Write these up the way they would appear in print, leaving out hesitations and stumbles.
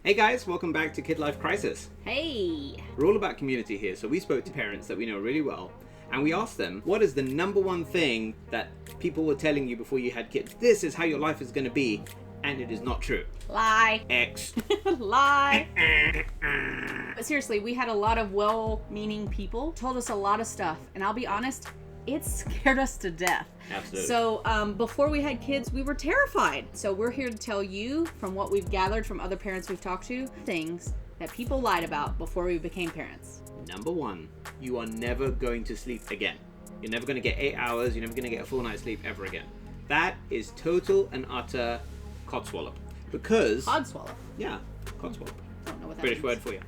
Hey guys, welcome back to Kid Life Crisis. Hey! We're all about community here, so we spoke to parents that we know really well, and we asked them, what is the number one thing that people were telling you before you had kids? This is how your life is going to be, and it is not true. Lie. X. Lie. But seriously, we had a lot of well-meaning people, told us a lot of stuff, and I'll be honest, it scared us to death. Absolutely. So before we had kids, we were terrified. So we're here to tell you, from what we've gathered from other parents we've talked to, things that people lied about before we became parents. Number one, you are never going to sleep again. You're never going to get 8 hours, you're never going to get a full night's sleep ever again. That is total and utter codswallop. Because... Codswallop. Yeah, codswallop. Don't know what that British means. word for you.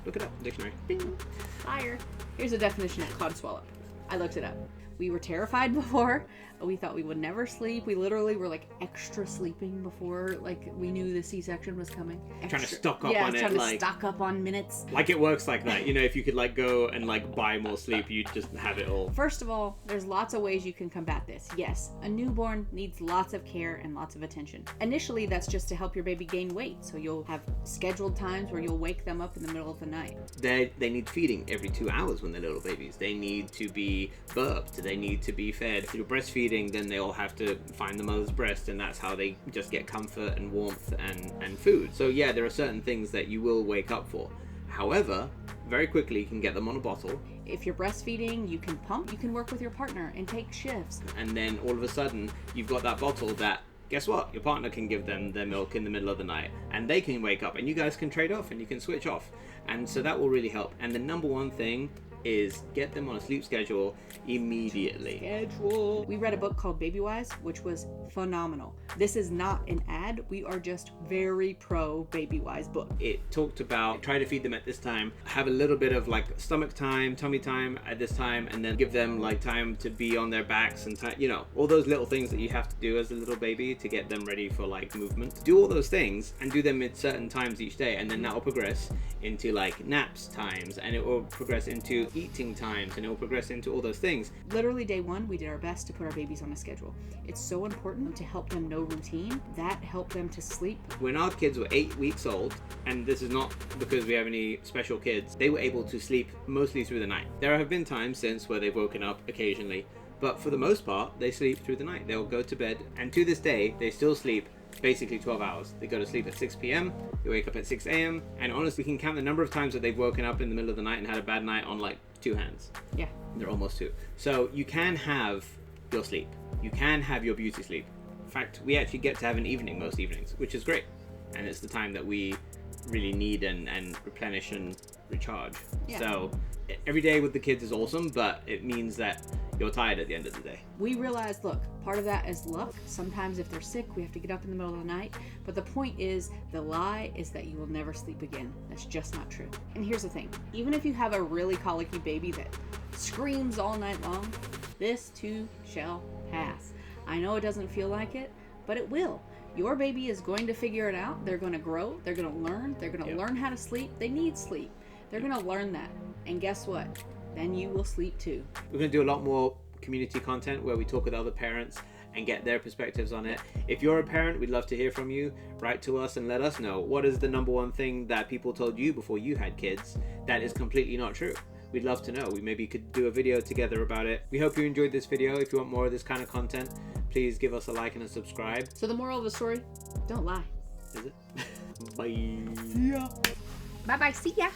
Look it up, dictionary. Ding. Liar. Here's a definition of codswallop. I looked it up. We were terrified before. We thought we would never sleep. We literally were like extra sleeping before, like we knew the C-section was coming. Trying to stock up yeah, on it. trying to like, stock up on minutes. Like it works like that. You know, if you could like go and like buy more sleep, you'd just have it all. First of all, there's lots of ways you can combat this. Yes, a newborn needs lots of care and lots of attention. Initially, that's just to help your baby gain weight, so you'll have scheduled times where you'll wake them up in the middle of the night. They need feeding every 2 hours when they're little babies. They need to be burped. They need to be fed. If you're breastfeeding, then they all have to find the mother's breast, and that's how they just get comfort and warmth and food. So yeah, there are certain things that you will wake up for. However, very quickly you can get them on a bottle. If you're breastfeeding, you can pump, you can work with your partner and take shifts. And then all of a sudden, you've got that bottle that, guess what? Your partner can give them their milk in the middle of the night, and they can wake up, and you guys can trade off, and you can switch off. And so that will really help. And the number one thing is get them on a sleep schedule immediately. We read a book called Baby Wise, which was phenomenal. This is not an ad. We are just very pro Baby Wise book. It talked about try to feed them at this time, have a little bit of like stomach time, tummy time at this time, and then give them like time to be on their backs and time, you know, all those little things that you have to do as a little baby to get them ready for like movement. Do all those things and do them at certain times each day, and then that will progress into like naps times, and it will progress into eating times, and it will progress into all those things. Literally day one, we did our best to put our babies on a schedule. It's so important to help them know routine. That helped them to sleep. When our kids were 8 weeks old, and this is not because we have any special kids, they were able to sleep mostly through the night. There have been times since where they've woken up occasionally, but for the most part, they sleep through the night. They'll go to bed, and to this day, they still sleep basically 12 hours. They go to sleep at 6 p.m., they wake up at 6 a.m., and honestly, we can count the number of times that they've woken up in the middle of the night and had a bad night on like 2 hands. Yeah. They're almost 2. So you can have your sleep. You can have your beauty sleep. In fact, we actually get to have an evening most evenings, which is great. And it's the time that we really need and replenish and recharge. Yeah. So every day with the kids is awesome, but it means that you're tired at the end of the day. We realized, look, part of that is luck. Sometimes if they're sick, we have to get up in the middle of the night. But the point is, the lie is that you will never sleep again. That's just not true. And here's the thing. Even if you have a really colicky baby that screams all night long, this too shall pass. I know it doesn't feel like it, but it will. Your baby is going to figure it out. They're going to grow. They're going to learn. They're going to learn how to sleep. They need sleep. They're going to learn that. And guess what? Then you will sleep too. We're going to do a lot more community content where we talk with other parents and get their perspectives on it. If you're a parent, we'd love to hear from you. Write to us and let us know, what is the number one thing that people told you before you had kids that is completely not true? We'd love to know. We maybe could do a video together about it. We hope you enjoyed this video. If you want more of this kind of content, please give us a like and a subscribe. So the moral of the story, don't lie. Is it? Bye. See ya. Bye-bye. See ya.